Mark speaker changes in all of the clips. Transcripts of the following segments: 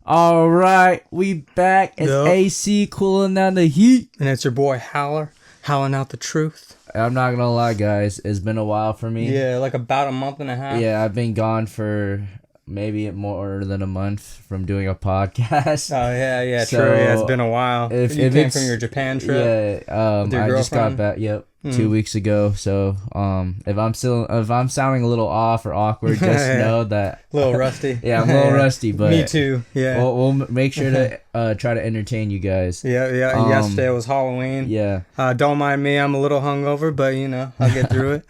Speaker 1: All right, we back. It's
Speaker 2: Yup.
Speaker 1: AC cooling down the heat.
Speaker 2: And it's your boy Howler, howling out the truth.
Speaker 1: I'm not gonna lie, guys. It's been a while for me.
Speaker 2: Yeah, like about a month and a half.
Speaker 1: Yeah, I've been gone for maybe more than a month from doing a podcast.
Speaker 2: Oh yeah,
Speaker 1: So,
Speaker 2: true. Yeah, it's been a while.
Speaker 1: if
Speaker 2: You came
Speaker 1: it's-
Speaker 2: from your Japan trip.
Speaker 1: Yeah,
Speaker 2: with your
Speaker 1: I just got
Speaker 2: girlfriend?
Speaker 1: back. Yep,
Speaker 2: Mm.
Speaker 1: 2 weeks ago. So, if I'm sounding a little off or awkward, just
Speaker 2: Yeah.
Speaker 1: know that.
Speaker 2: A little rusty.
Speaker 1: Yeah, I'm a little rusty, but
Speaker 2: Me too. Yeah.
Speaker 1: We'll make sure to try to entertain you guys.
Speaker 2: yeah.
Speaker 1: um,
Speaker 2: Yesterday was Halloween.
Speaker 1: Yeah.
Speaker 2: Don't mind me. I'm a little hungover, but I'll get through it.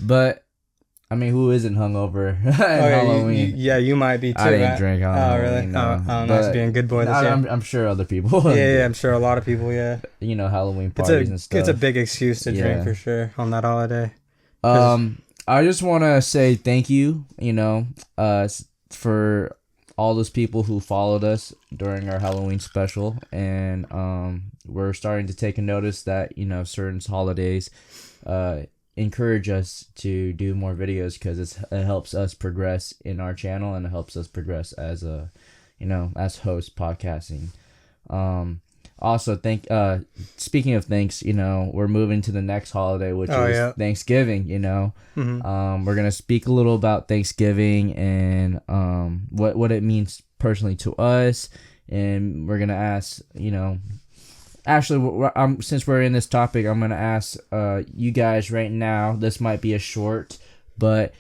Speaker 1: But I mean, who isn't hungover at
Speaker 2: yeah,
Speaker 1: Halloween?
Speaker 2: you might be too.
Speaker 1: I didn't
Speaker 2: right?
Speaker 1: drink on
Speaker 2: Oh
Speaker 1: Halloween.
Speaker 2: really?
Speaker 1: No.
Speaker 2: Oh, nice
Speaker 1: But
Speaker 2: being a good boy this year.
Speaker 1: I'm sure other people.
Speaker 2: Yeah, I'm sure a lot of people. Yeah,
Speaker 1: Halloween
Speaker 2: it's
Speaker 1: parties and stuff.
Speaker 2: a big excuse to
Speaker 1: Yeah.
Speaker 2: drink for sure on that holiday.
Speaker 1: I just want to say thank you. For all those people who followed us during our Halloween special, and we're starting to take a notice that certain holidays encourage us to do more videos because it helps us progress in our channel, and it helps us progress as as host podcasting. Also, speaking of thanks, we're moving to the next holiday, which is Thanksgiving.
Speaker 2: Mm-hmm.
Speaker 1: We're gonna speak a little about Thanksgiving and what it means personally to us, and we're gonna ask Actually, since we're in this topic, I'm gonna ask you guys right now. This might be a short, but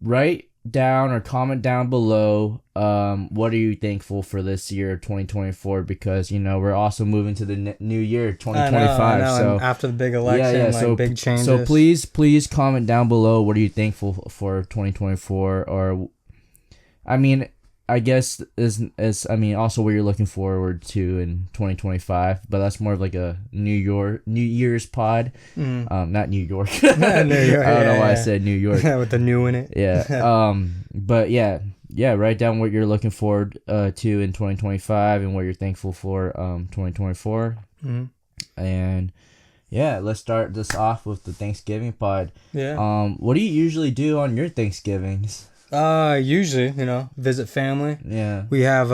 Speaker 1: write down or comment down below. What are you thankful for this year, 2024? Because we're also moving to the new year, 2025.
Speaker 2: I know,
Speaker 1: so
Speaker 2: and after the big election,
Speaker 1: so
Speaker 2: big changes.
Speaker 1: So please comment down below. What are you thankful for 2024? Or, I mean, I guess also what you're looking forward to in 2025, but that's more of like a New Year's pod. Not New York.
Speaker 2: New York,
Speaker 1: I don't know why I said New York.
Speaker 2: with the new in it.
Speaker 1: Yeah. But yeah. Write down what you're looking forward to in 2025 and what you're thankful for 2024.
Speaker 2: Mm-hmm.
Speaker 1: And yeah, let's start this off with the Thanksgiving pod.
Speaker 2: Yeah.
Speaker 1: What do you usually do on your Thanksgivings?
Speaker 2: Usually, visit family.
Speaker 1: Yeah.
Speaker 2: We have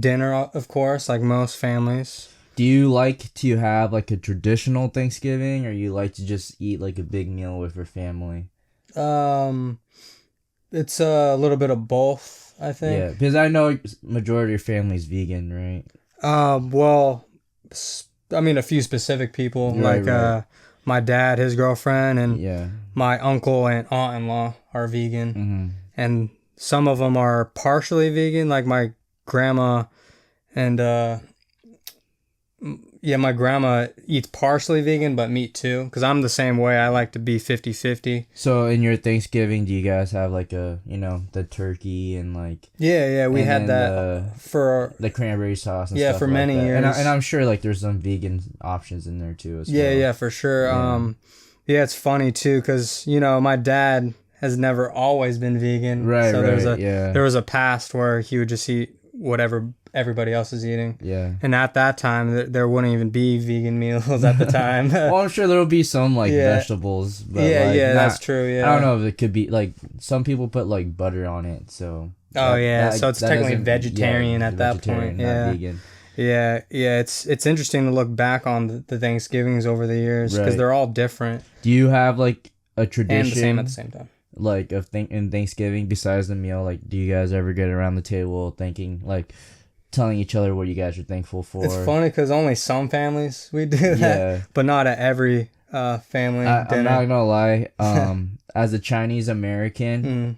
Speaker 2: dinner, of course, like most families.
Speaker 1: Do you like to have like a traditional Thanksgiving, or you like to just eat like a big meal with your family?
Speaker 2: It's a little bit of both, I think.
Speaker 1: Yeah, because I know majority of your family's vegan, right?
Speaker 2: Well, a few specific people,
Speaker 1: Right.
Speaker 2: My dad, his girlfriend, and
Speaker 1: Yeah.
Speaker 2: my uncle and aunt-in-law are vegan.
Speaker 1: Mm-hmm.
Speaker 2: And some of them are partially vegan, like my grandma and my grandma eats partially vegan but meat too, because I'm the same way. I like to be 50-50.
Speaker 1: So in your Thanksgiving, do you guys have like the turkey and like
Speaker 2: we
Speaker 1: and
Speaker 2: had
Speaker 1: then
Speaker 2: that for
Speaker 1: the cranberry sauce and
Speaker 2: Yeah,
Speaker 1: stuff
Speaker 2: for
Speaker 1: like
Speaker 2: many
Speaker 1: that?
Speaker 2: years.
Speaker 1: And I'm sure like there's some vegan options in there too as well.
Speaker 2: yeah, for sure.
Speaker 1: Yeah.
Speaker 2: It's funny too, because my dad has never always been vegan.
Speaker 1: Right,
Speaker 2: so
Speaker 1: yeah.
Speaker 2: there was a past where he would just eat whatever everybody else is eating.
Speaker 1: Yeah.
Speaker 2: And at that time, there wouldn't even be vegan meals at the time.
Speaker 1: Well, I'm sure there'll be some like
Speaker 2: Yeah.
Speaker 1: vegetables. But,
Speaker 2: that's true. Yeah.
Speaker 1: I don't know if it could be like some people put like butter on it, so.
Speaker 2: So it's technically
Speaker 1: doesn't-
Speaker 2: vegetarian at that
Speaker 1: vegetarian,
Speaker 2: point.
Speaker 1: not
Speaker 2: Yeah.
Speaker 1: vegan.
Speaker 2: Yeah. It's interesting to look back on the Thanksgivings over the years, because
Speaker 1: Right.
Speaker 2: they're all different
Speaker 1: Do you have like a tradition?
Speaker 2: and the same at the same time.
Speaker 1: Like in Thanksgiving, besides the meal, like do you guys ever get around the table telling each other what you guys are thankful for?
Speaker 2: It's funny because only some families we do that,
Speaker 1: Yeah.
Speaker 2: but not at every family
Speaker 1: I'm
Speaker 2: dinner.
Speaker 1: not gonna lie. As a Chinese American,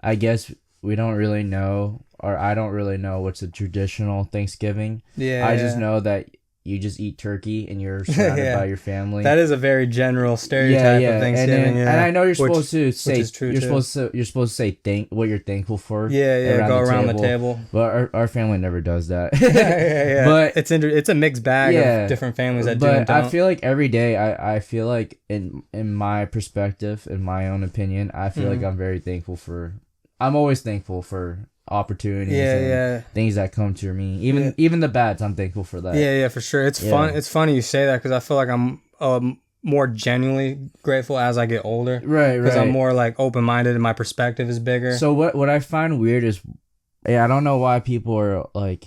Speaker 1: I guess we don't really know, or I don't really know what's a traditional Thanksgiving. I just know that you just eat turkey and you're surrounded
Speaker 2: Yeah.
Speaker 1: by your family.
Speaker 2: That is a very general stereotype of Thanksgiving.
Speaker 1: And I know you're supposed to say
Speaker 2: is true,
Speaker 1: you're
Speaker 2: too.
Speaker 1: supposed to say what you're thankful for.
Speaker 2: Go around the table.
Speaker 1: But our family never does that.
Speaker 2: yeah.
Speaker 1: But
Speaker 2: it's a mixed bag of different families that do and
Speaker 1: But
Speaker 2: don't.
Speaker 1: I feel like every day, I feel like in my perspective, in my own opinion, I feel like I'm very thankful for. I'm always thankful for opportunities and things that come to me. Even the bads, I'm thankful for that.
Speaker 2: Yeah, for sure. It's fun. It's funny you say that, because I feel like I'm more genuinely grateful as I get older.
Speaker 1: Right.
Speaker 2: Because I'm more like open-minded and my perspective is bigger.
Speaker 1: So what I find weird is Yeah, I don't know why people are like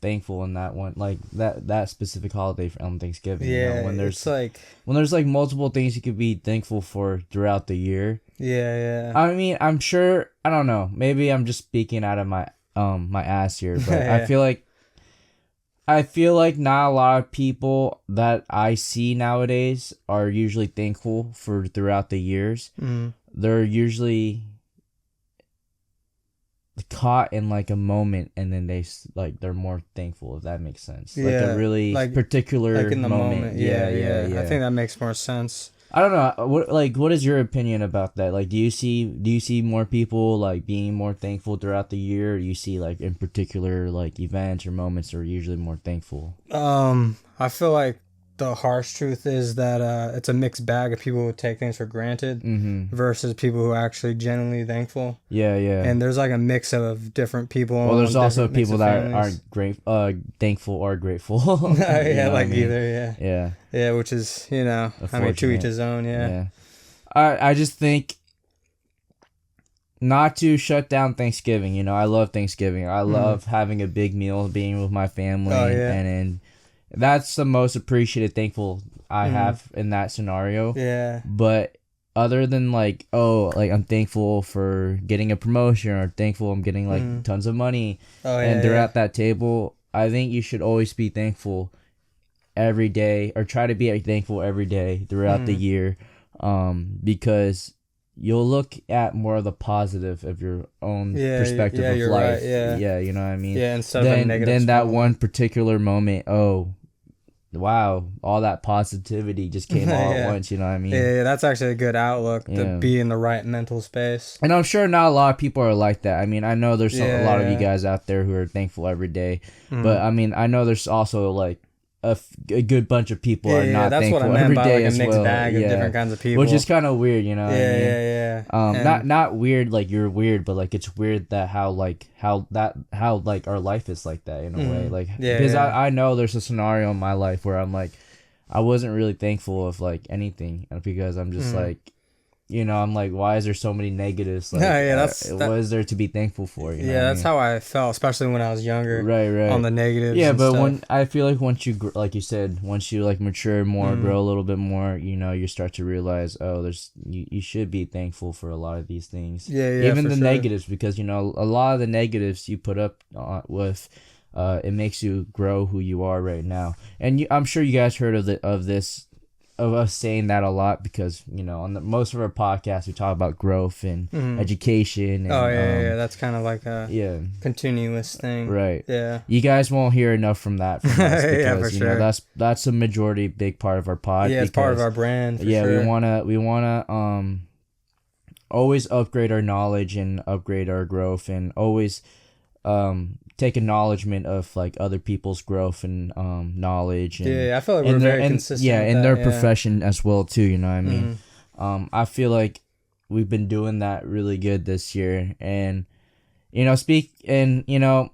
Speaker 1: thankful in that one, like that specific holiday on Thanksgiving.
Speaker 2: Yeah,
Speaker 1: when
Speaker 2: it's like
Speaker 1: there's like multiple things you could be thankful for throughout the year.
Speaker 2: yeah.
Speaker 1: I mean, I'm sure. I don't know. Maybe I'm just speaking out of my my ass here, but
Speaker 2: Yeah.
Speaker 1: I feel like not a lot of people that I see nowadays are usually thankful for throughout the years.
Speaker 2: Mm.
Speaker 1: They're usually caught in like a moment, and then they're more thankful, if that makes sense. Like
Speaker 2: Yeah,
Speaker 1: a really
Speaker 2: like-
Speaker 1: particular
Speaker 2: Like in the moment.
Speaker 1: Yeah.
Speaker 2: I think that makes more sense.
Speaker 1: I don't know. What is your opinion about that? Like, do you see more people like being more thankful throughout the year? Or do you see like in particular like events or moments are usually more thankful?
Speaker 2: I feel like the harsh truth is that it's a mixed bag of people who take things for granted versus people who are actually genuinely thankful.
Speaker 1: Yeah.
Speaker 2: And there's like a mix of different people.
Speaker 1: Well, there's also
Speaker 2: different mix
Speaker 1: people
Speaker 2: of
Speaker 1: that
Speaker 2: families.
Speaker 1: aren't thankful or grateful.
Speaker 2: Yeah,
Speaker 1: You know what
Speaker 2: like
Speaker 1: I mean?
Speaker 2: either.
Speaker 1: Yeah.
Speaker 2: Yeah, which is I mean, to
Speaker 1: Unfortunate.
Speaker 2: each his own. Yeah.
Speaker 1: I just think not to shut down Thanksgiving. You know, I love Thanksgiving. I love having a big meal, being with my family,
Speaker 2: Oh, yeah.
Speaker 1: and that's the most appreciated, thankful I have in that scenario.
Speaker 2: Yeah.
Speaker 1: But other than like, I'm thankful for getting a promotion, or thankful I'm getting like tons of money,
Speaker 2: Oh yeah.
Speaker 1: and they're at that table, I think you should always be thankful every day, or try to be thankful every day throughout the year, because you'll look at more of the positive of your own perspective of
Speaker 2: you're
Speaker 1: life.
Speaker 2: right, yeah.
Speaker 1: You know what I mean?
Speaker 2: Yeah, instead of a negative
Speaker 1: then that
Speaker 2: spot.
Speaker 1: one particular moment, wow, all that positivity just came all at
Speaker 2: Yeah.
Speaker 1: once, you know what I mean?
Speaker 2: Yeah, that's actually a good outlook
Speaker 1: Yeah.
Speaker 2: to be in the right mental space.
Speaker 1: And I'm sure not a lot of people are like that. I mean, I know there's a lot of you
Speaker 2: Yeah.
Speaker 1: guys out there who are thankful every day, but I mean, I know there's also like a good bunch of people are not
Speaker 2: that's
Speaker 1: thankful
Speaker 2: what I meant
Speaker 1: every
Speaker 2: by
Speaker 1: day
Speaker 2: like a
Speaker 1: as
Speaker 2: mixed
Speaker 1: well.
Speaker 2: bag of different kinds of people.
Speaker 1: Which is kind of weird, you know what I mean?
Speaker 2: Yeah. And-
Speaker 1: Not weird like you're weird, but like it's weird that how our life is like that in a way. Like,
Speaker 2: Yeah,
Speaker 1: because
Speaker 2: yeah.
Speaker 1: I know there's a scenario in my life where I'm like, I wasn't really thankful of like anything, because I'm just like, you know, I'm like, why is there so many negatives? Like, what is there to be thankful for? You know what I
Speaker 2: that's
Speaker 1: mean?
Speaker 2: how I felt, especially when I was younger.
Speaker 1: Right.
Speaker 2: On the negatives.
Speaker 1: Yeah,
Speaker 2: and
Speaker 1: but
Speaker 2: stuff.
Speaker 1: when I feel like once you like you said, once you like mature more, grow a little bit more, you know, you start to realize, you should be thankful for a lot of these things.
Speaker 2: Yeah,
Speaker 1: even
Speaker 2: for
Speaker 1: the
Speaker 2: sure.
Speaker 1: negatives, because you know a lot of the negatives you put up with, it makes you grow who you are right now. And I'm sure you guys heard of us saying that a lot, because you know on most of our podcasts we talk about growth and education. And,
Speaker 2: yeah, that's kind of like a
Speaker 1: yeah.
Speaker 2: continuous thing.
Speaker 1: Right.
Speaker 2: Yeah.
Speaker 1: You guys won't hear enough from that from us, because
Speaker 2: Yeah, for
Speaker 1: you know
Speaker 2: sure.
Speaker 1: that's a majority big part of our pod.
Speaker 2: Yeah, it's part of
Speaker 1: because,
Speaker 2: our brand. For
Speaker 1: yeah,
Speaker 2: sure.
Speaker 1: we wanna always upgrade our knowledge and upgrade our growth, and always take acknowledgement of like other people's growth and knowledge. And,
Speaker 2: Yeah, I feel like we're very consistent.
Speaker 1: Yeah,
Speaker 2: with
Speaker 1: in
Speaker 2: that,
Speaker 1: their
Speaker 2: yeah.
Speaker 1: profession as well too. You know what I mean? I feel like we've been doing that really good this year, and you know,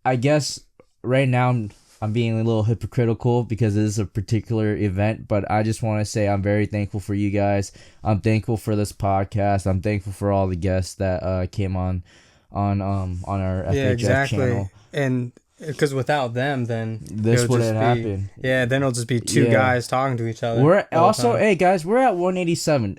Speaker 1: I guess right now I'm being a little hypocritical because it is a particular event, but I just want to say I'm very thankful for you guys. I'm thankful for this podcast. I'm thankful for all the guests that came on our FHF channel.
Speaker 2: And because without them, then
Speaker 1: This
Speaker 2: it'll
Speaker 1: wouldn't
Speaker 2: just be-
Speaker 1: happen.
Speaker 2: Yeah, then it'll just be two
Speaker 1: Yeah.
Speaker 2: guys talking to each other.
Speaker 1: We're
Speaker 2: all the
Speaker 1: also,
Speaker 2: time.
Speaker 1: hey guys, we're at 187.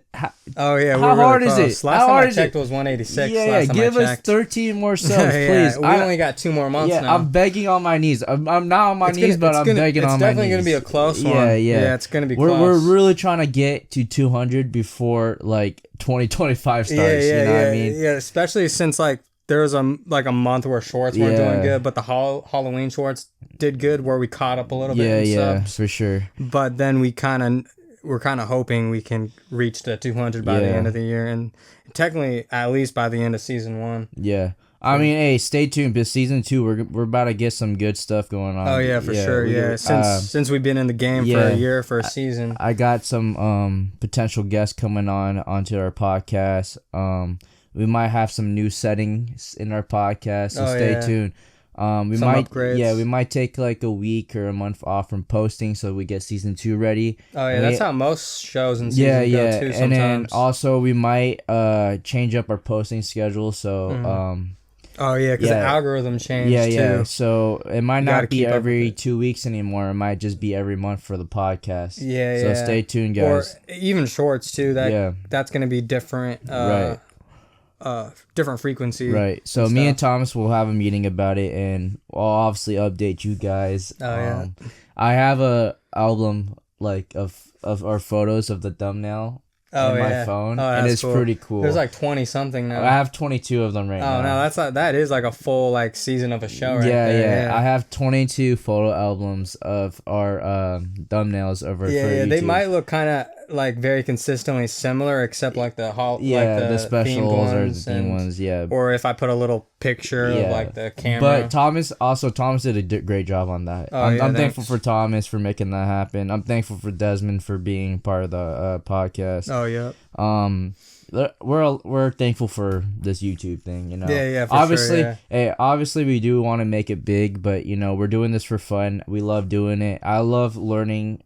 Speaker 2: Oh yeah,
Speaker 1: how
Speaker 2: we're
Speaker 1: hard
Speaker 2: really
Speaker 1: is
Speaker 2: close.
Speaker 1: it?
Speaker 2: Last
Speaker 1: How
Speaker 2: time
Speaker 1: hard
Speaker 2: I
Speaker 1: is
Speaker 2: checked
Speaker 1: it?
Speaker 2: was 186.
Speaker 1: Yeah,
Speaker 2: last time
Speaker 1: give
Speaker 2: I
Speaker 1: us
Speaker 2: checked.
Speaker 1: 13 more subs,
Speaker 2: Yeah,
Speaker 1: please.
Speaker 2: we only got 2 more months now.
Speaker 1: I'm begging on my knees. I'm not on my
Speaker 2: It's
Speaker 1: knees,
Speaker 2: gonna-
Speaker 1: but I'm begging on my knees.
Speaker 2: It's definitely gonna be a close one.
Speaker 1: Yeah.
Speaker 2: Yeah, it's gonna be
Speaker 1: We're
Speaker 2: close.
Speaker 1: really trying to get to 200 before like 2025 starts. You know what I mean?
Speaker 2: Yeah, especially since like there was a month where shorts weren't
Speaker 1: Yeah.
Speaker 2: doing good, but the Halloween shorts did good, where we caught up a little bit.
Speaker 1: Yeah,
Speaker 2: in subs.
Speaker 1: for sure.
Speaker 2: But then we're kind of hoping we can reach the 200 by the
Speaker 1: Yeah.
Speaker 2: end of the year, and technically at least by the end of season 1.
Speaker 1: Yeah. I mean, hey, stay tuned. Because season 2, we're about to get some good stuff going on.
Speaker 2: Oh yeah, for sure. Yeah, since we've been in the game for a year, for a season.
Speaker 1: I got some potential guests coming onto our podcast. We might have some new settings in our podcast, so stay tuned. We
Speaker 2: Some
Speaker 1: might
Speaker 2: upgrades.
Speaker 1: Yeah, we might take like a week or a month off from posting so we get season 2 ready.
Speaker 2: Oh yeah,
Speaker 1: And
Speaker 2: that's how most shows in season go too.
Speaker 1: And
Speaker 2: Sometimes.
Speaker 1: then also we might change up our posting schedule. So
Speaker 2: Oh yeah, because the algorithm changed too.
Speaker 1: So it might not be every 2 weeks anymore. It might just be every month for the podcast. So stay tuned, guys.
Speaker 2: Or even shorts too. That's gonna be different. Right. Different frequency.
Speaker 1: Right. So me and Thomas will have a meeting about it, and I'll obviously update you guys. I have a album like of our photos of the thumbnail. My phone, and it's cool. Pretty cool.
Speaker 2: There's like 20 something now.
Speaker 1: I have 22 of them right now.
Speaker 2: Oh no, that is like a full like season of a show right there.
Speaker 1: Yeah. I have 22 photo albums of our thumbnails over for YouTube.
Speaker 2: They might look kind of like very consistently similar, except like the the
Speaker 1: specials or the theme ones,
Speaker 2: or if I put a little picture of like the camera.
Speaker 1: But Thomas did a great job on that. I'm thankful for Thomas for making that happen. I'm thankful for Desmond for being part of the podcast.
Speaker 2: Oh yeah.
Speaker 1: We're thankful for this YouTube thing, you know.
Speaker 2: Yeah, for
Speaker 1: obviously,
Speaker 2: sure, yeah.
Speaker 1: Obviously we do want to make it big, but you know, we're doing this for fun. We love doing it. I love learning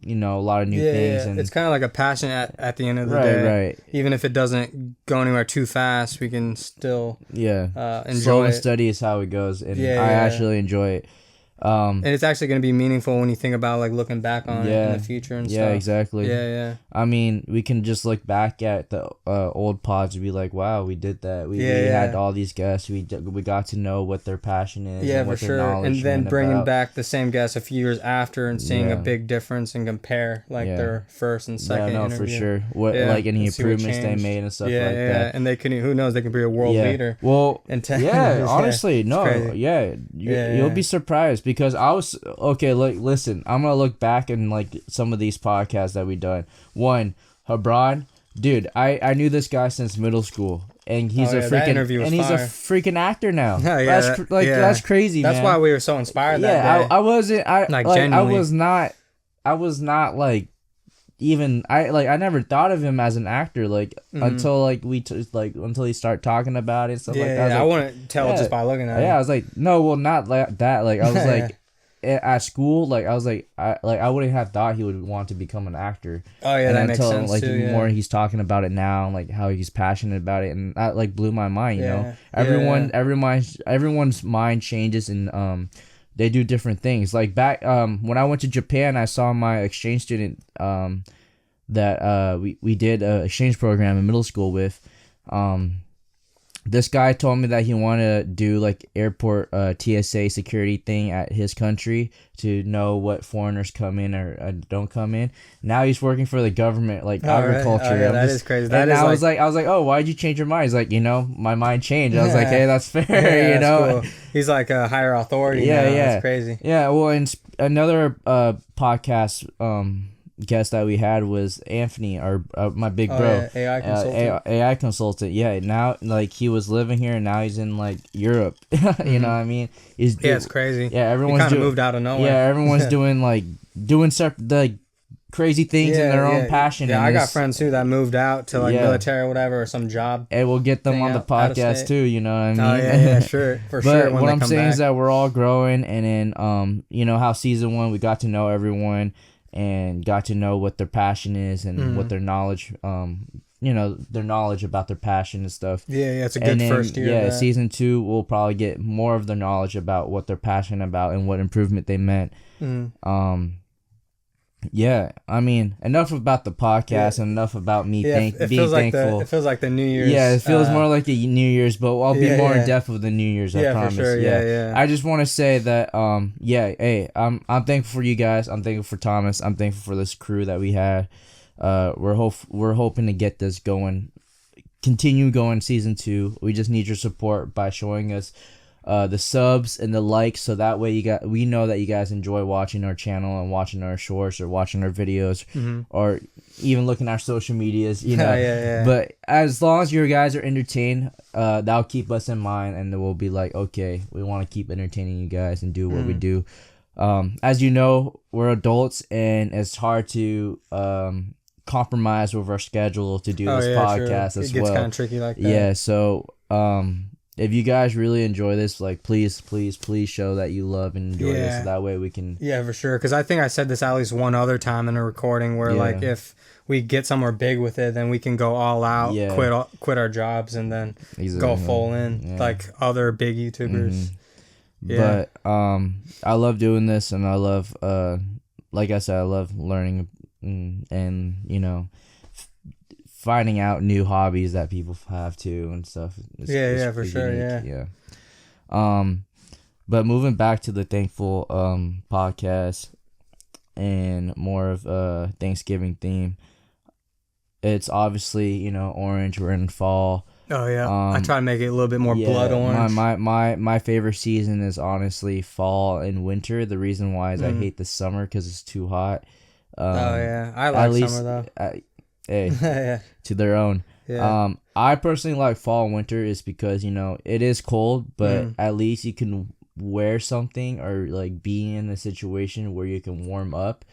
Speaker 1: you know, a lot of new things.
Speaker 2: And it's kind of like a passion at the end of the day. Right. Even if it doesn't go anywhere too fast, we can still enjoy
Speaker 1: Slow and
Speaker 2: it.
Speaker 1: steady is how it goes, and I actually enjoy it.
Speaker 2: And it's actually going to be meaningful when you think about like looking back on it in the future and stuff.
Speaker 1: Yeah, exactly.
Speaker 2: Yeah.
Speaker 1: I mean, we can just look back at the old pods and be like, wow, we did that. We had all these guests. We got to know what their passion is.
Speaker 2: Yeah,
Speaker 1: and what
Speaker 2: for
Speaker 1: their
Speaker 2: sure. And then bringing
Speaker 1: about.
Speaker 2: back the same guests a few years after and seeing a big difference and compare like their first and second interview.
Speaker 1: For sure. What like any improvements they made and stuff like that. Yeah,
Speaker 2: and they can, who knows, they can be a world leader.
Speaker 1: Well, honestly, you'll be surprised because I was listen, I'm gonna look back and like some of these podcasts that we done. One, Hebron, dude, I knew this guy since middle school, and he's he's a freaking actor now. That's crazy.
Speaker 2: That's why we were so inspired. That day.
Speaker 1: I was not like even I never thought of him as an actor until until he started talking about it and stuff like that.
Speaker 2: I wouldn't tell just by looking at him.
Speaker 1: I was like, no, well, not like that. Like I was like. At school, I wouldn't have thought he would want to become an actor.
Speaker 2: Oh yeah, that makes sense too.
Speaker 1: More he's talking about it now, like how he's passionate about it, and that like blew my mind. You know, everyone's mind changes, and they do different things. Like back when I went to Japan, I saw my exchange student that we did an exchange program in middle school with. This guy told me that he wanted to do like airport TSA security thing at his country to know what foreigners come in or don't come in. Now he's working for the government, like agriculture.
Speaker 2: Right. That is crazy.
Speaker 1: I was like, oh, why'd you change your mind? He's like, my mind changed. I was like, hey, that's fair.
Speaker 2: Cool. He's like a higher authority. Yeah. That's crazy.
Speaker 1: Yeah. Well, and another podcast guest that we had was Anthony, our my big bro,
Speaker 2: AI consultant.
Speaker 1: AI consultant. Yeah, now like he was living here, and now he's in like Europe. You know what I mean?
Speaker 2: It's crazy.
Speaker 1: Yeah, everyone's
Speaker 2: kind of moved out of nowhere.
Speaker 1: Yeah, everyone's doing separate crazy things in their own passion.
Speaker 2: Yeah, I got friends too that moved out to like military or whatever, or some job.
Speaker 1: And we'll get them on the podcast too. You know what I mean?
Speaker 2: Oh yeah, sure, for sure.
Speaker 1: But what I'm saying is that we're all growing, and then how season 1 we got to know everyone. And got to know what their passion is and what their knowledge, their knowledge about their passion and stuff.
Speaker 2: Yeah, it's a good first year.
Speaker 1: Yeah, season 2 we'll probably get more of their knowledge about what they're passionate about and what improvement they meant. Yeah, I mean, enough about the podcast and enough about me being thankful.
Speaker 2: It feels like the New Year's.
Speaker 1: Yeah, it feels more like a New Year's, but I'll be more in depth with the New Year's. I promise.
Speaker 2: For sure. Yeah.
Speaker 1: I just want to say that, hey, I'm thankful for you guys. I'm thankful for Thomas. I'm thankful for this crew that we had. We're hoping to get this going, continue going season 2. We just need your support by showing us the subs and the likes, so that way we know that you guys enjoy watching our channel and watching our shorts or watching our videos or even looking at our social medias, But as long as you guys are entertained, that'll keep us in mind, and then we'll be like, okay, we want to keep entertaining you guys and do what we do. As you know, we're adults, and it's hard to compromise with our schedule to do this podcast as well. It gets
Speaker 2: kind of tricky like that.
Speaker 1: Yeah, so if you guys really enjoy this, like, please show that you love and enjoy this. So that way we can...
Speaker 2: Yeah, for sure. Because I think I said this at least one other time in a recording where, like, if we get somewhere big with it, then we can go all out, quit our jobs, and then go full in like other big YouTubers.
Speaker 1: Yeah. But I love doing this, and I love like I said, I love learning and you know, finding out new hobbies that people have too and stuff.
Speaker 2: It's for sure.
Speaker 1: Yeah. But moving back to the Thankful podcast and more of Thanksgiving theme, it's obviously, you know, orange. We're in fall.
Speaker 2: Oh yeah, I try to make it a little bit more blood orange.
Speaker 1: My favorite season is honestly fall and winter. The reason why is I hate the summer because it's too hot.
Speaker 2: I like summer though.
Speaker 1: Hey, to their own. Yeah. I personally like fall and winter is because, you know, it is cold, but at least you can wear something or like be in a situation where you can warm up.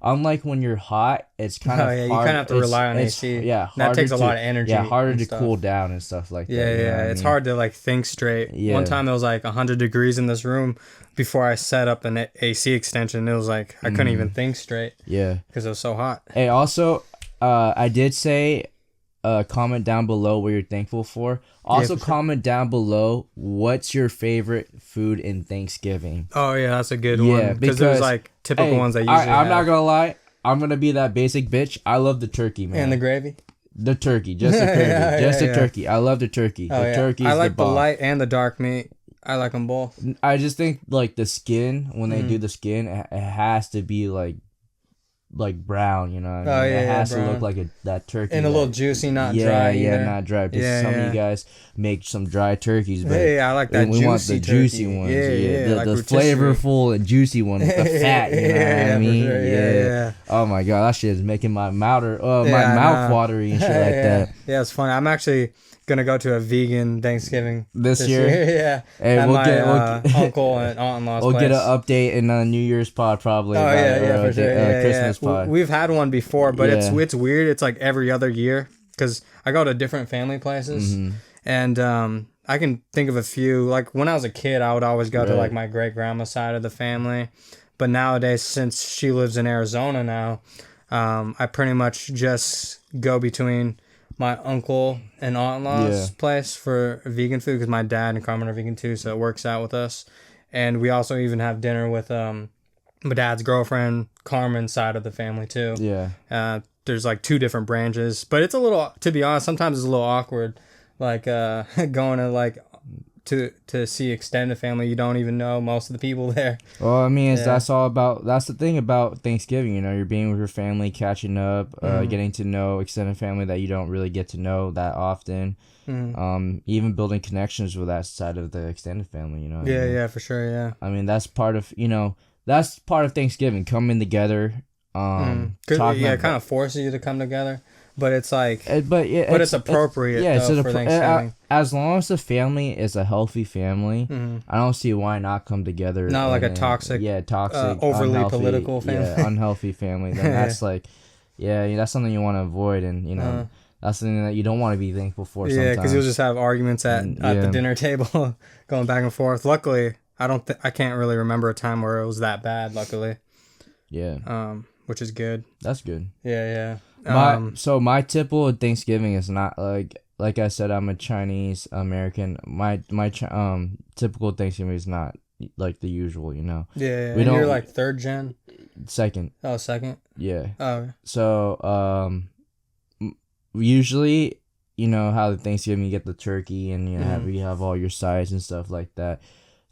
Speaker 1: Unlike when you're hot, it's kind of hard.
Speaker 2: You kind of have to rely on AC.
Speaker 1: Yeah,
Speaker 2: that takes a lot of energy.
Speaker 1: Yeah, harder to cool down and stuff like that.
Speaker 2: Yeah, it's hard to like think straight. Yeah. One time it was like 100 degrees in this room before I set up an AC extension. It was like I couldn't even think straight.
Speaker 1: Yeah,
Speaker 2: because it was so hot.
Speaker 1: Hey, also, I did say. Comment down below what you're thankful for. Also, comment down below what's your favorite food in Thanksgiving.
Speaker 2: Oh yeah, that's a good one. Because there's like typical ones I usually
Speaker 1: I'm not gonna lie. I'm gonna be that basic bitch. I love the turkey, man.
Speaker 2: And the gravy.
Speaker 1: The turkey, just the turkey, turkey. I love the turkey. The turkey.
Speaker 2: I like the light and the dark meat. I like them both.
Speaker 1: I just think like the skin when they do the skin, it has to be like brown, you know what I mean? It has to look like that turkey.
Speaker 2: And a little juicy, not dry.
Speaker 1: Yeah, not dry. Because some of you guys make some dry turkeys, but
Speaker 2: I like that juicy
Speaker 1: want the juicy ones. The flavorful and juicy one with the fat, you know what I mean?
Speaker 2: For sure. Yeah.
Speaker 1: Oh my god, that shit is making my mouth watery and shit like that.
Speaker 2: Yeah, it's funny. I'm actually gonna go to a vegan Thanksgiving
Speaker 1: this year.
Speaker 2: Yeah.
Speaker 1: Hey, we'll get
Speaker 2: uncle and aunt-in-law's
Speaker 1: We'll
Speaker 2: place.
Speaker 1: get an update in a New Year's pod probably.
Speaker 2: For sure.
Speaker 1: Christmas pod.
Speaker 2: We've had one before, but it's weird. It's like every other year because I go to different family places, and I can think of a few. Like when I was a kid, I would always go to like my great grandma's side of the family, but nowadays since she lives in Arizona now, I pretty much just go between my uncle and aunt-in-law's place for vegan food because my dad and Carmen are vegan too, so it works out with us. And we also even have dinner with my dad's girlfriend, Carmen's side of the family too.
Speaker 1: Yeah.
Speaker 2: There's like two different branches, but it's a little, to be honest, sometimes it's a little awkward, like going to like to see extended family. You don't even know most of the people there.
Speaker 1: Well, I mean, that's the thing about Thanksgiving, you know, you're being with your family, catching up, getting to know extended family that you don't really get to know that often. Even building connections with that side of the extended family, you know.
Speaker 2: Yeah, for sure, yeah.
Speaker 1: I mean, that's part of Thanksgiving, coming together,
Speaker 2: it kind of forces you to come together. But it's like, but it's appropriate for Thanksgiving.
Speaker 1: As long as the family is a healthy family, I don't see why not come together.
Speaker 2: Not like a toxic, overly unhealthy, political family,
Speaker 1: unhealthy family. Then that's like, that's something you want to avoid, and you know, that's something that you don't want to be thankful for.
Speaker 2: Yeah, because you'll just have arguments at the dinner table, going back and forth. Luckily, I can't really remember a time where it was that bad. Luckily, which is good.
Speaker 1: That's good.
Speaker 2: Yeah.
Speaker 1: My typical Thanksgiving is not like I said, I'm a Chinese American. My typical Thanksgiving is not like the usual, you know.
Speaker 2: Yeah. You're like third gen.
Speaker 1: Second.
Speaker 2: Oh, second.
Speaker 1: Yeah.
Speaker 2: Oh.
Speaker 1: So usually, you know how the Thanksgiving you get the turkey and you have all your sides and stuff like that.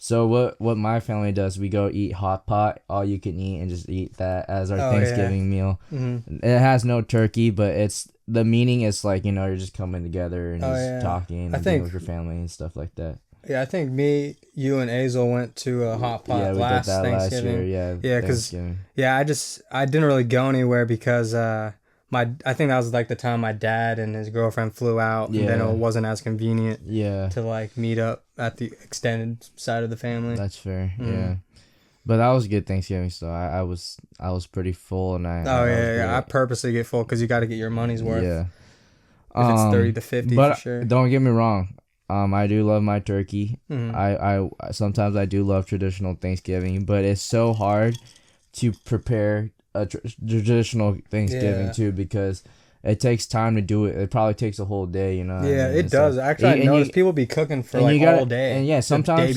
Speaker 1: So what my family does, we go eat hot pot, all you can eat, and just eat that as our Thanksgiving meal. It has no turkey, but the meaning is like, you know, you're just coming together and just talking and being with your family and stuff like that.
Speaker 2: Yeah, I think you and Azel went to a hot pot last Thanksgiving.
Speaker 1: Last year,
Speaker 2: yeah, because I didn't really go anywhere because I think that was like the time my dad and his girlfriend flew out, and then it wasn't as convenient to like meet up at the extended side of the family.
Speaker 1: That's fair. Yeah. But that was a good Thanksgiving, so I was pretty full, and
Speaker 2: I purposely get full because you got to get your money's worth.
Speaker 1: Yeah.
Speaker 2: If it's 30 to 50,
Speaker 1: but
Speaker 2: for sure.
Speaker 1: Don't get me wrong. I do love my turkey. I sometimes I do love traditional Thanksgiving, but it's so hard to prepare a traditional Thanksgiving too, because it takes time to do it. It probably takes a whole day, you know.
Speaker 2: Yeah, it does. Actually, I noticed people be cooking for like all day.
Speaker 1: And yeah, sometimes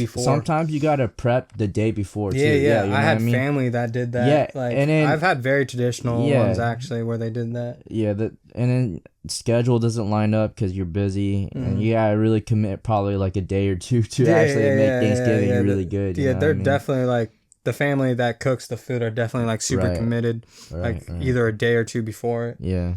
Speaker 1: you gotta prep the day before too.
Speaker 2: Yeah. I had family that did that.
Speaker 1: Yeah,
Speaker 2: like,
Speaker 1: and then,
Speaker 2: I've had very traditional ones actually where they did that.
Speaker 1: Yeah, and then schedule doesn't line up because you're busy, and you gotta really commit probably like a day or two to actually make Thanksgiving really good.
Speaker 2: Yeah, they're definitely like. The family that cooks the food are definitely like super committed, either a day or two before it.
Speaker 1: Yeah,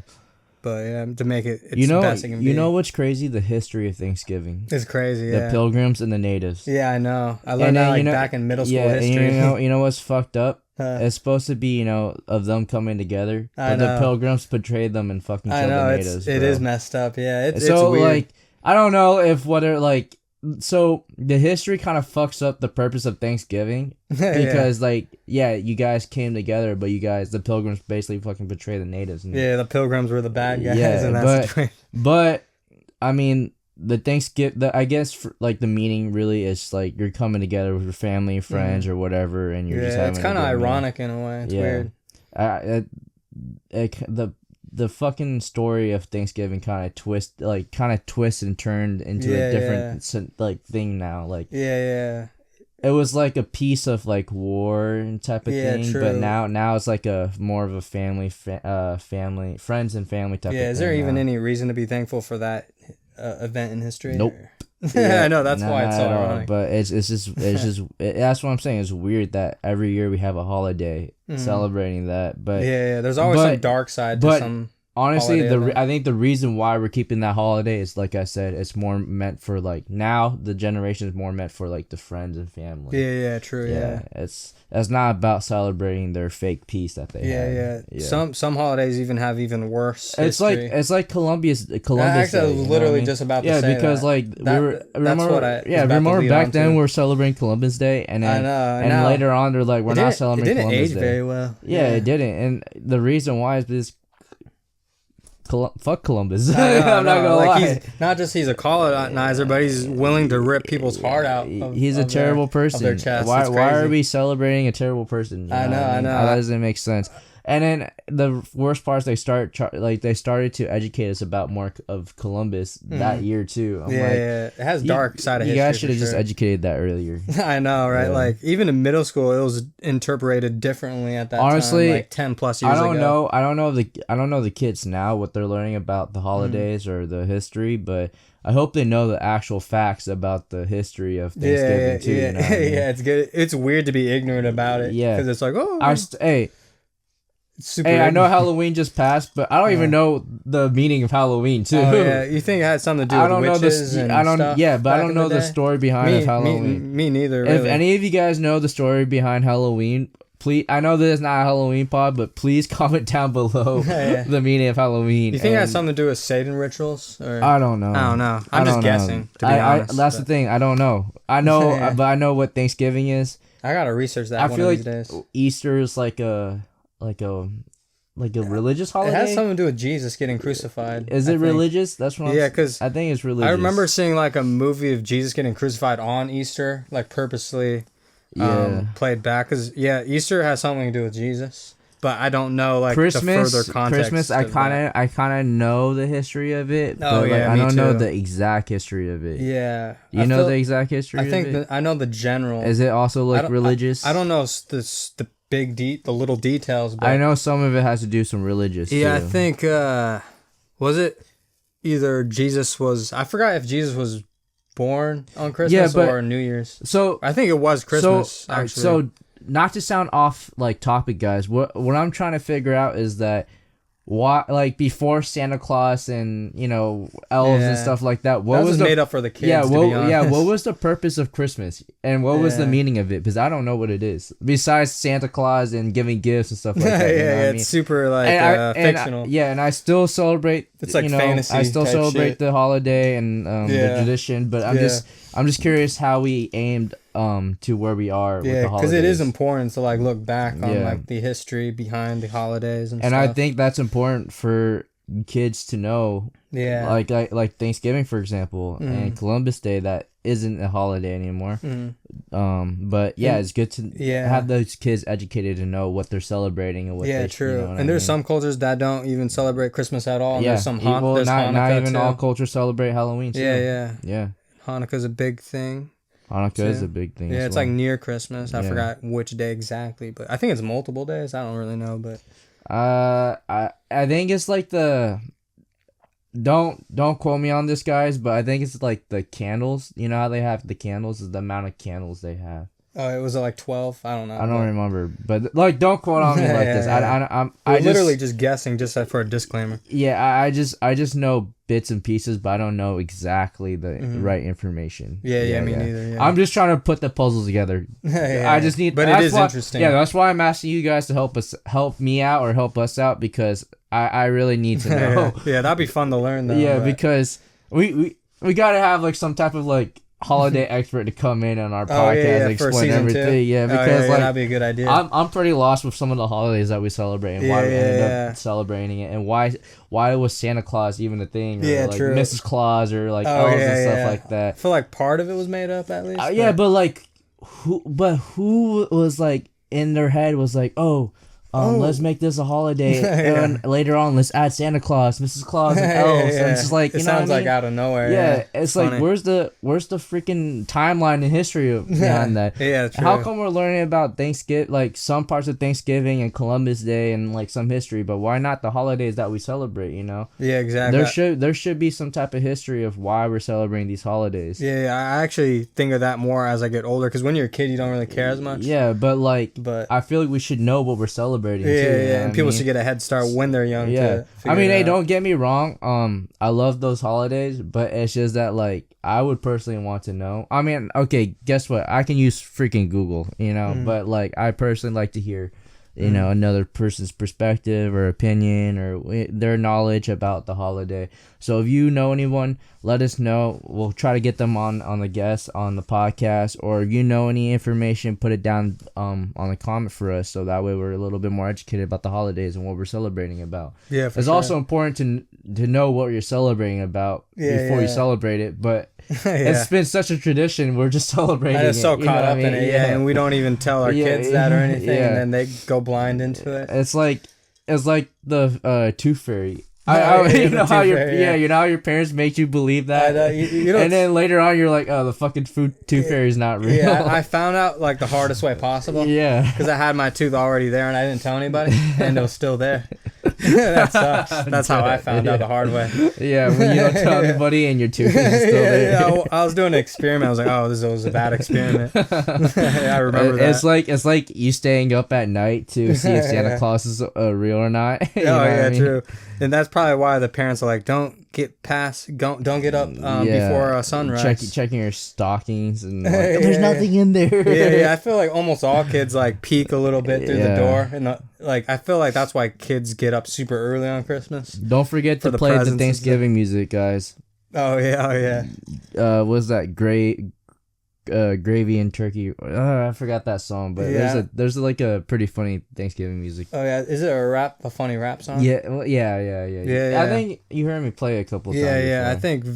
Speaker 2: but yeah, to make it, it's the best it can be.
Speaker 1: You know what's crazy? The history of Thanksgiving.
Speaker 2: It's crazy.
Speaker 1: The Pilgrims and the natives.
Speaker 2: Yeah, I know. I learned that back in middle school history.
Speaker 1: And you know what's fucked up? It's supposed to be of them coming together, but the Pilgrims portrayed them and fucking killed the natives.
Speaker 2: It is messed up. Yeah, it's
Speaker 1: so
Speaker 2: weird.
Speaker 1: Like I don't know if whether like. So the history kind of fucks up the purpose of Thanksgiving because you guys came together, but the Pilgrims basically fucking betrayed the natives.
Speaker 2: The Pilgrims were the bad guys in that situation.
Speaker 1: But I mean, I guess like the meaning really is like you're coming together with your family, friends, or whatever, and you're just having. It's
Speaker 2: kind of ironic in a way. It's
Speaker 1: weird. The fucking story of Thanksgiving kind of twists and turned into a different like thing now. Like it was like a piece of like war type of thing, true. But now it's like a more of a family, friends and family type. of thing.
Speaker 2: Is there even any reason to be thankful for that event in history?
Speaker 1: Nope.
Speaker 2: I know that's why it's so ironic.
Speaker 1: But it's just that's what I'm saying. It's weird that every year we have a holiday celebrating that. But
Speaker 2: there's always some dark side to some.
Speaker 1: Honestly, I think the reason why we're keeping that holiday is, like I said, it's more meant for like now the generation is more meant for like the friends and family.
Speaker 2: Yeah, true. Yeah,
Speaker 1: it's not about celebrating their fake peace that they have.
Speaker 2: Yeah. Some holidays even have even worse.
Speaker 1: It's like Columbus.
Speaker 2: Actually, I was literally just about to say
Speaker 1: because
Speaker 2: that.
Speaker 1: like remember back then we were celebrating Columbus Day, and then and later on they're like we're not celebrating Columbus Day.
Speaker 2: It didn't age very well.
Speaker 1: Yeah, it didn't, and the reason why is because. Fuck Columbus.
Speaker 2: I'm not gonna lie. He's a colonizer, but he's willing to rip people's heart out.
Speaker 1: He's a terrible person. Of their chest. Why are we celebrating a terrible person?
Speaker 2: I know.
Speaker 1: That doesn't make sense. And then the worst part is they started to educate us about more of Columbus that year too.
Speaker 2: It has dark side of history.
Speaker 1: You guys should have just educated that earlier.
Speaker 2: I know, right? Yeah. Like even in middle school, it was interpreted differently at that time. Honestly, like 10 plus years ago.
Speaker 1: I don't know the kids now what they're learning about the holidays or the history, but I hope they know the actual facts about the history of Thanksgiving too. You know what I mean?
Speaker 2: It's good. It's weird to be ignorant about it. Yeah, because it's like
Speaker 1: I know Halloween just passed, but I don't even know the meaning of Halloween too.
Speaker 2: Oh, yeah, you think it had something to do with witches and stuff?
Speaker 1: Yeah, but I don't know the story behind Halloween.
Speaker 2: Me neither. Really.
Speaker 1: If any of you guys know the story behind Halloween, please. I know this is not a Halloween pod, but please comment down below the meaning of Halloween.
Speaker 2: You think it has something to do with Satan rituals? Or?
Speaker 1: I don't know.
Speaker 2: I'm just guessing. To be honest,
Speaker 1: that's the thing. I don't know. I know, but I know what Thanksgiving is.
Speaker 2: I gotta research that. I feel like these days.
Speaker 1: Easter is like a religious holiday.
Speaker 2: It has something to do with Jesus getting crucified.
Speaker 1: Is it religious? That's what
Speaker 2: because
Speaker 1: I think it's religious.
Speaker 2: I remember seeing like a movie of Jesus getting crucified on Easter, like purposely played back. Because Easter has something to do with Jesus, but I don't know like
Speaker 1: Christmas,
Speaker 2: the further context.
Speaker 1: Christmas, I kind of know the history of it, but I don't know the exact history of it.
Speaker 2: Yeah,
Speaker 1: you know the exact history.
Speaker 2: I think I know the general.
Speaker 1: Is it also like religious?
Speaker 2: I don't know the the little details, but
Speaker 1: I know some of it has to do some religious too.
Speaker 2: I think was it either Jesus was, I forgot if Jesus was born on Christmas or New Year's.
Speaker 1: So
Speaker 2: I think it was Christmas actually.
Speaker 1: So not to sound off like topic, guys, what I'm trying to figure out is that why, like before Santa Claus and elves and stuff like that, what was
Speaker 2: made up for the kids?
Speaker 1: What was the purpose of Christmas and what was the meaning of it? Because I don't know what it is besides Santa Claus and giving gifts and stuff like that.
Speaker 2: It's super like fictional.
Speaker 1: And I still celebrate.
Speaker 2: It's like fantasy.
Speaker 1: I still celebrate the holiday and the tradition, but I'm just curious how we aimed to where we are with the holidays.
Speaker 2: Because it is important to like look back on like the history behind the holidays and stuff.
Speaker 1: I think that's important for kids to know. Like Thanksgiving, for example, and Columbus Day, that isn't a holiday anymore. But it's good to have those kids educated to know what they're celebrating and what.
Speaker 2: Yeah, true. And there's some cultures that don't even celebrate Christmas at all. And there's some there's
Speaker 1: not even all cultures celebrate Halloween. Too.
Speaker 2: Yeah. Hanukkah's a big thing.
Speaker 1: Hanukkah is a big thing.
Speaker 2: Yeah, it's like near Christmas. I forgot which day exactly, but I think it's multiple days. I don't really know, but
Speaker 1: I think it's like the don't quote me on this, guys, but I think it's like the candles. You know how they have the candles? Is the amount of candles they have.
Speaker 2: Oh, it was like 12. I don't know.
Speaker 1: I don't remember, but like, don't quote on me like this. I'm
Speaker 2: literally just guessing, just for a disclaimer.
Speaker 1: Yeah, I just know bits and pieces, but I don't know exactly the right information.
Speaker 2: Yeah, me neither. Yeah.
Speaker 1: I'm just trying to put the puzzles together. I just need.
Speaker 2: But it is interesting.
Speaker 1: Yeah, that's why I'm asking you guys to help me out or help us out, because I really need to know.
Speaker 2: Yeah, that'd be fun to learn though.
Speaker 1: Yeah, because we gotta have like some type of like holiday expert to come in on our podcast and explain everything. 2. Yeah, because like
Speaker 2: that'd be a good idea.
Speaker 1: I'm pretty lost with some of the holidays that we celebrate and why we ended up celebrating it, and why was Santa Claus even a thing, or like
Speaker 2: true.
Speaker 1: Mrs. Claus, or like elves and stuff like that.
Speaker 2: I feel like part of it was made up at least.
Speaker 1: But like who was like in their head was like, let's make this a holiday, and later on let's add Santa Claus, Mrs. Claus, and elves. And it's just like,
Speaker 2: it sounds like out of nowhere.
Speaker 1: Yeah, it's funny. Like where's the freaking timeline in history behind that?
Speaker 2: Yeah, true.
Speaker 1: How come we're learning about Thanksgiving, like some parts of Thanksgiving and Columbus Day and like some history, but why not the holidays that we celebrate? You know?
Speaker 2: Yeah, exactly.
Speaker 1: There should be some type of history of why we're celebrating these holidays.
Speaker 2: Yeah, I actually think of that more as I get older, because when you're a kid, you don't really care as much.
Speaker 1: Yeah, but I feel like we should know what we're celebrating.
Speaker 2: And people should get a head start when they're young.
Speaker 1: Hey, don't get me wrong. I love those holidays, but it's just that like I would personally want to know. I mean, okay, guess what? I can use freaking Google, but like I personally like to hear, another person's perspective or opinion or their knowledge about the holiday. So if you know anyone, let us know. We'll try to get them on the guest on the podcast, or if you know any information, put it down on the comment for us, so that way we're a little bit more educated about the holidays and what we're celebrating about.
Speaker 2: Yeah,
Speaker 1: it's also important to know what you're celebrating about before you celebrate it, but it's been such a tradition. We're just celebrating.
Speaker 2: I'm so caught up in it, and we don't even tell our kids that or anything, and then they go blind into it.
Speaker 1: It's like the Tooth Fairy. You know how your parents make you believe that, and then later on you're like, oh, the fucking Tooth Fairy is not real.
Speaker 2: Yeah, I found out like the hardest way possible.
Speaker 1: Yeah,
Speaker 2: because I had my tooth already there and I didn't tell anybody, and it was still there. That sucks. That's how I found out the hard way.
Speaker 1: Yeah, when you don't tell anybody and your tooth is still there.
Speaker 2: Yeah, I was doing an experiment. I was like, oh, this was a bad experiment. I remember that.
Speaker 1: It's like you staying up at night to see if Santa Claus is real or not.
Speaker 2: True. And that's probably why the parents are like, don't get up before sunrise.
Speaker 1: Checking your stockings and there's nothing in there.
Speaker 2: Yeah. I feel like almost all kids like peek a little bit through the door, and I feel like that's why kids get up super early on Christmas.
Speaker 1: Don't forget to play the Thanksgiving music, guys.
Speaker 2: Oh yeah.
Speaker 1: Was that great? Gravy and turkey. I forgot that song, but there's like a pretty funny Thanksgiving music.
Speaker 2: Oh yeah, is it a funny rap song?
Speaker 1: Yeah. I think you heard me play it a couple times.
Speaker 2: Yeah. I think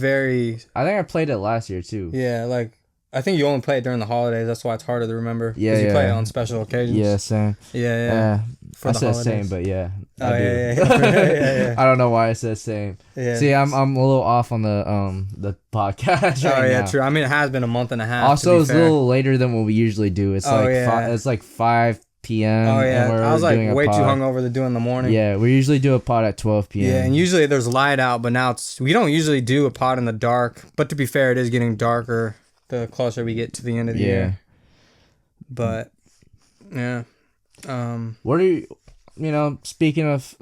Speaker 1: I played it last year too.
Speaker 2: Yeah, like I think you only play it during the holidays. That's why it's harder to remember. Yeah, you play it on special occasions.
Speaker 1: Yeah, same.
Speaker 2: Yeah.
Speaker 1: I said same, but yeah.
Speaker 2: Oh yeah.
Speaker 1: I don't know why I said same. Yeah. See, I'm a little off on the podcast right now.
Speaker 2: True. I mean, it has been a month and a half.
Speaker 1: Also, it's a little later than what we usually do. It's it's like 5 p.m.
Speaker 2: Oh yeah, I was like way too hungover to do in the morning.
Speaker 1: Yeah, we usually do a pod at 12 p.m.
Speaker 2: Yeah, and usually there's light out, but now we don't usually do a pod in the dark. But to be fair, it is getting darker the closer we get to the end of the year. But yeah.
Speaker 1: What are you speaking of,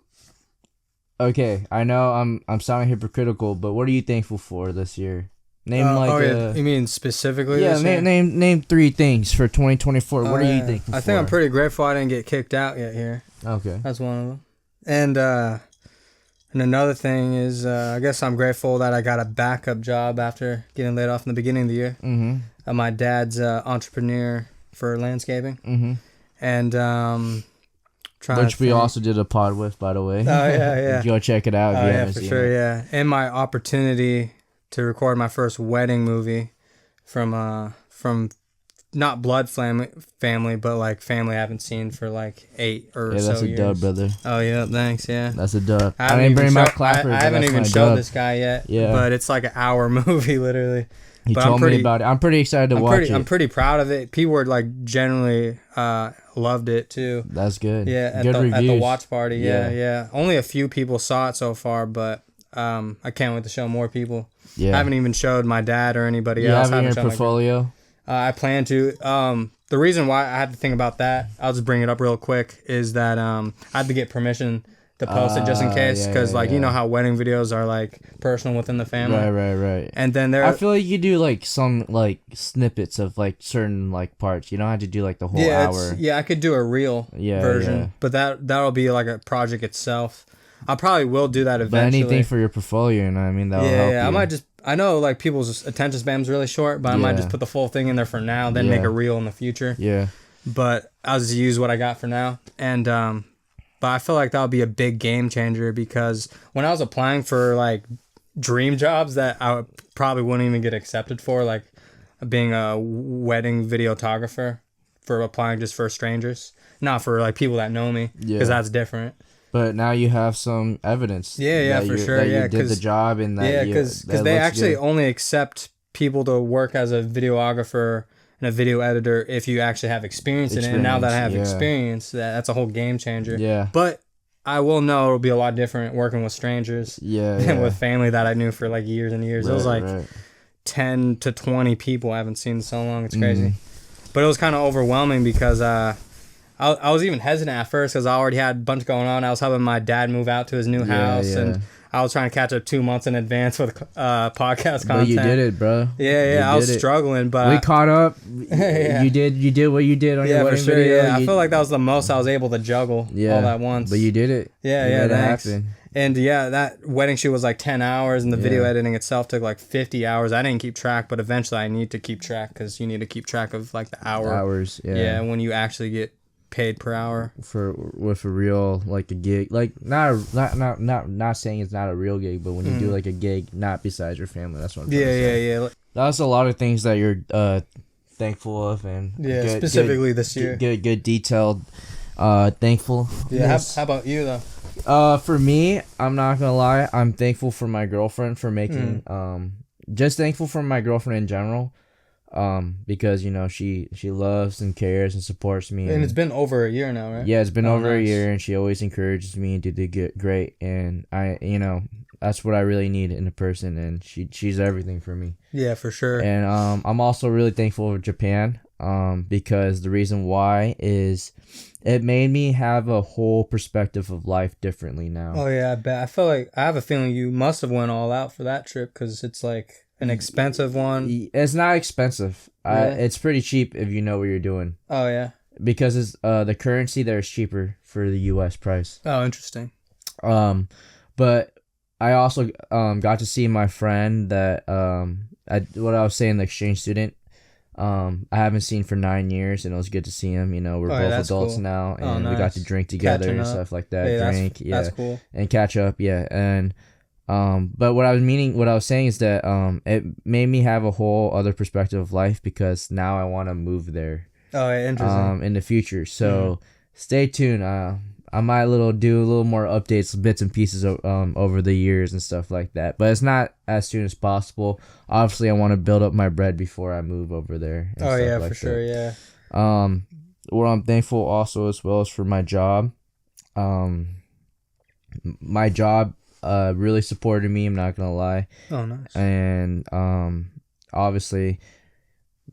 Speaker 1: okay, I know I'm sounding hypocritical, but what are you thankful for this year? Name
Speaker 2: you mean specifically?
Speaker 1: Yeah, name 3 things for 2024. What are you thankful for?
Speaker 2: I think I'm pretty grateful I didn't get kicked out yet here.
Speaker 1: Okay.
Speaker 2: That's one of them. And another thing is, I guess I'm grateful that I got a backup job after getting laid off in the beginning of the year. Mm-hmm. My dad's entrepreneur for landscaping. Mm-hmm. And
Speaker 1: which we also did a pod with, by the way.
Speaker 2: Oh yeah.
Speaker 1: Go check it out.
Speaker 2: For sure. Yeah, and my opportunity to record my first wedding movie from not blood family, but like family I haven't seen for like 8 or so years. Yeah, that's a dub,
Speaker 1: brother.
Speaker 2: Oh yeah, thanks. Yeah,
Speaker 1: that's a dub. I didn't bring Matt Clapper.
Speaker 2: I haven't even showed this guy yet. Yeah, but it's like an hour movie, literally.
Speaker 1: He told me about it. I'm pretty excited to watch it.
Speaker 2: I'm pretty proud of it. People were like generally loved it too.
Speaker 1: That's good.
Speaker 2: Yeah, at the watch party. Yeah. Only a few people saw it so far, but I can't wait to show more people. Yeah, I haven't even showed my dad or anybody else.
Speaker 1: You have your portfolio?
Speaker 2: I plan to. The reason why I had to think about that, I'll just bring it up real quick, is that I had to get permission to post it just in case, because you know how wedding videos are like personal within the family.
Speaker 1: Right.
Speaker 2: And then
Speaker 1: I feel like you do like some like snippets of like certain like parts. You don't have to do like the whole hour.
Speaker 2: I could do a real version, but that'll be like a project itself. I probably will do that eventually.
Speaker 1: But anything for your portfolio, you know what I mean? That'll help you.
Speaker 2: I might just. I know like people's attention span's really short, but I might just put the full thing in there for now, then make a reel in the future.
Speaker 1: Yeah.
Speaker 2: But I'll just use what I got for now, and but I feel like that'll be a big game changer, because when I was applying for like dream jobs that I probably wouldn't even get accepted for, like being a wedding videographer, for applying just for strangers, not for like people that know me, because that's different.
Speaker 1: But now you have some evidence.
Speaker 2: Yeah, for sure.
Speaker 1: That you did the job, and that
Speaker 2: because they actually only accept people to work as a videographer and a video editor if you actually have experience in it. And now that I have experience, that's a whole game changer.
Speaker 1: Yeah.
Speaker 2: But I will know it'll be a lot different working with strangers. Than with family that I knew for like years and years. It was like 10 to 20 people I haven't seen in so long. It's crazy. But it was kind of overwhelming, because I was even hesitant at first, because I already had a bunch going on. I was helping my dad move out to his new house, and I was trying to catch up 2 months in advance with podcast content.
Speaker 1: But you did it, bro.
Speaker 2: Yeah, I was struggling, but
Speaker 1: we caught up. You did what you did on your wedding video.
Speaker 2: Yeah, I feel like that was the most I was able to juggle all at once.
Speaker 1: But you did it.
Speaker 2: Yeah, thanks. And that wedding shoot was like 10 hours, and the video editing itself took like 50 hours. I didn't keep track, but eventually I need to keep track, because you need to keep track of like the hours. Yeah, when you actually get paid per hour
Speaker 1: with a real like a gig, like not saying it's not a real gig, but when you do like a gig not besides your family, that's what I'm trying to say.
Speaker 2: Yeah.
Speaker 1: That's a lot of things that you're thankful of, and
Speaker 2: specifically this year,
Speaker 1: good detailed thankful.
Speaker 2: How about you though?
Speaker 1: For me, I'm not gonna lie, I'm thankful for my girlfriend for making just thankful for my girlfriend in general. Because you know she loves and cares and supports me,
Speaker 2: and it's been over a year now, right?
Speaker 1: Yeah, it's been over a year, and she always encourages me to do great, and I, you know, that's what I really need in a person, and she's everything for me.
Speaker 2: Yeah, for sure.
Speaker 1: And I'm also really thankful for Japan, because the reason why is it made me have a whole perspective of life differently now.
Speaker 2: Oh yeah, I bet. I feel like I have a feeling you must have went all out for that trip, because it's like an expensive one.
Speaker 1: It's not expensive. It's pretty cheap if you know what you're doing.
Speaker 2: Oh yeah.
Speaker 1: Because it's the currency there is cheaper for the U.S. price.
Speaker 2: Oh, interesting.
Speaker 1: But I also got to see my friend that what I was saying, the exchange student. I haven't seen for 9 years, and it was good to see him. You know, we're both adults now, and we got to drink together and stuff like that.
Speaker 2: That's cool.
Speaker 1: And catch up, and. But what I was saying is that it made me have a whole other perspective of life, because now I want to move there.
Speaker 2: Oh, yeah, interesting.
Speaker 1: In the future. So stay tuned. I might do a little more updates, bits and pieces over the years and stuff like that. But it's not as soon as possible. Obviously, I want to build up my bread before I move over there.
Speaker 2: Oh yeah, for sure. Yeah.
Speaker 1: What I'm thankful also as well is for my job. My job really supported me, I'm not gonna lie.
Speaker 2: Oh, nice.
Speaker 1: And obviously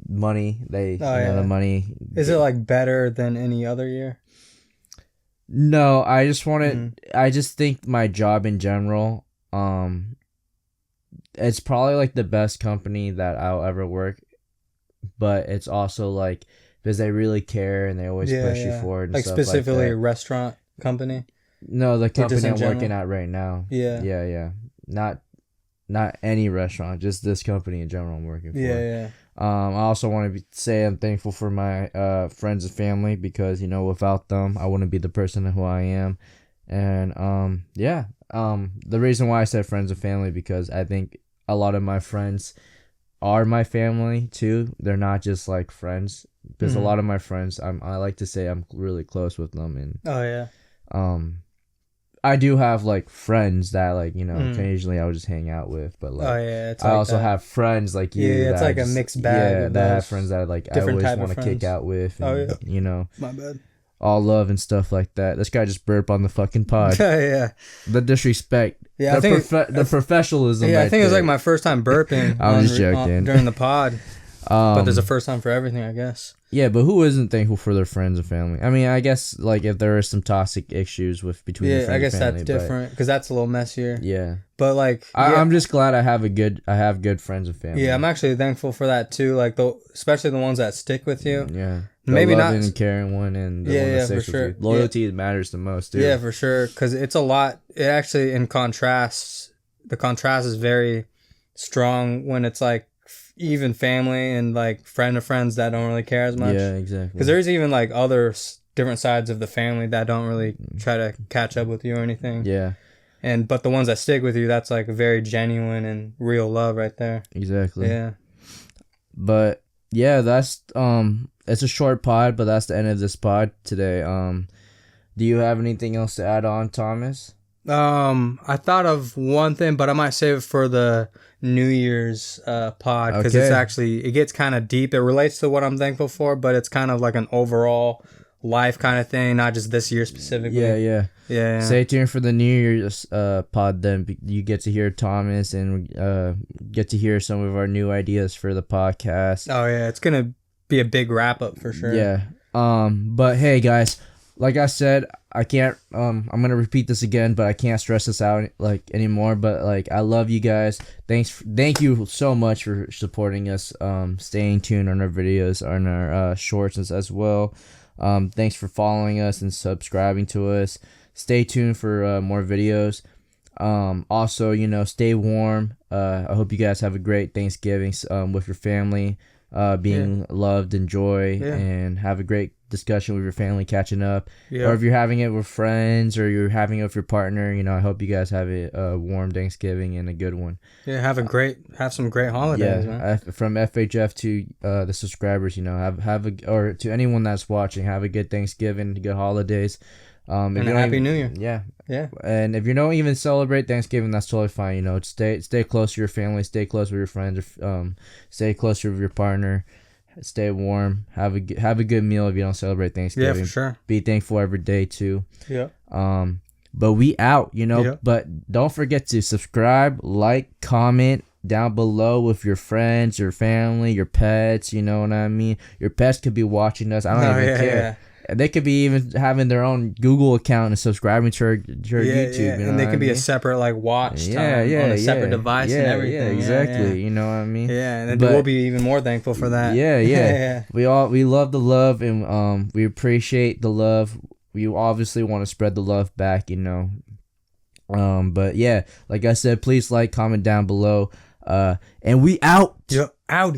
Speaker 1: money, the money.
Speaker 2: Is it like better than any other year?
Speaker 1: No, I just I just think my job in general, it's probably like the best company that I'll ever work, but it's also like because they really care and they always push you forward and
Speaker 2: like
Speaker 1: stuff
Speaker 2: specifically
Speaker 1: like that.
Speaker 2: A restaurant company.
Speaker 1: No, the company I'm working at right now.
Speaker 2: Yeah.
Speaker 1: Not any restaurant, just this company in general I'm working for.
Speaker 2: Yeah.
Speaker 1: I also want to say I'm thankful for my friends and family, because you know without them I wouldn't be the person who I am. And the reason why I said friends and family, because I think a lot of my friends are my family too. They're not just like friends, because a lot of my friends, I like to say I'm really close with them, and I do have like friends that like, you know, occasionally I would just hang out with, but like
Speaker 2: it's
Speaker 1: I
Speaker 2: like
Speaker 1: also have friends like you.
Speaker 2: Yeah, it's like a mixed bag.
Speaker 1: Yeah, that have friends that like I always want to kick out with. And, you know,
Speaker 2: my bad.
Speaker 1: All love and stuff like that. This guy just burped on the fucking pod.
Speaker 2: Yeah.
Speaker 1: The disrespect.
Speaker 2: Yeah,
Speaker 1: the professionalism.
Speaker 2: Yeah,
Speaker 1: right
Speaker 2: I think it was like my first time burping.
Speaker 1: I'm just joking.
Speaker 2: During the pod. But there's a first time for everything, I guess.
Speaker 1: Yeah, but who isn't thankful for their friends and family? I mean, I guess like if there are some toxic issues between your friends,
Speaker 2: I guess
Speaker 1: and family,
Speaker 2: that's different because that's a little messier.
Speaker 1: Yeah,
Speaker 2: but like
Speaker 1: I'm just glad I have good friends and family.
Speaker 2: Yeah, I'm actually thankful for that too. Like especially the ones that stick with you.
Speaker 1: Yeah,
Speaker 2: maybe not
Speaker 1: and caring one, and the one that sticks with you. Loyalty matters the most. Dude.
Speaker 2: Yeah, for sure. Because it's a lot. It actually, in contrast, the contrast is very strong when it's like even family and like friend of friends that don't really care as much.
Speaker 1: Yeah, exactly.
Speaker 2: Because there's even like other different sides of the family that don't really try to catch up with you or anything.
Speaker 1: Yeah.
Speaker 2: But the ones that stick with you, that's like very genuine and real love right there.
Speaker 1: Exactly.
Speaker 2: Yeah.
Speaker 1: But yeah, that's it's a short pod, but that's the end of this pod today. Do you have anything else to add on, Thomas?
Speaker 2: I thought of one thing, but I might save it for the New Year's pod because it gets kind of deep. It relates to what I'm thankful for, but it's kind of like an overall life kind of thing, not just this year specifically. Yeah.
Speaker 1: Stay tuned for the New Year's pod. Then you get to hear Thomas and get to hear some of our new ideas for the podcast.
Speaker 2: Oh yeah, it's gonna be a big wrap up for sure.
Speaker 1: Yeah. But hey guys, like I said, I can't I'm gonna repeat this again, but I can't stress this out like anymore. But like, I love you guys. Thank you so much for supporting us. Staying tuned on our videos, on our shorts as well. Thanks for following us and subscribing to us. Stay tuned for more videos. Also, you know, stay warm. I hope you guys have a great Thanksgiving with your family, being loved, enjoy, and have a great discussion with your family, catching up. Or if you're having it with friends or you're having it with your partner, you know, I hope you guys have a warm Thanksgiving and a good one.
Speaker 2: Yeah, have some great holidays, man.
Speaker 1: From FHF to the subscribers, you know, or to anyone that's watching, have a good Thanksgiving, good holidays.
Speaker 2: And a happy New Year.
Speaker 1: Yeah. And if you don't even celebrate Thanksgiving, that's totally fine. You know, stay close to your family, stay close with your friends, stay close with your partner, stay warm, have a good meal if you don't celebrate Thanksgiving.
Speaker 2: Yeah, for sure.
Speaker 1: Be thankful every day too.
Speaker 2: Yeah.
Speaker 1: But we out, you know. Yeah. But don't forget to subscribe, like, comment down below with your friends, your family, your pets. You know what I mean? Your pets could be watching us. I don't even care. Yeah. They could be even having their own Google account and subscribing to our YouTube.
Speaker 2: Yeah. You know, and they could be a separate like watch time on a separate device and everything.
Speaker 1: Yeah, exactly. Yeah. You know what I mean?
Speaker 2: Yeah, and we'll be even more thankful for that.
Speaker 1: Yeah. We love the love, and we appreciate the love. We obviously want to spread the love back, you know. But yeah, like I said, please like, comment down below. And we out.
Speaker 2: Out.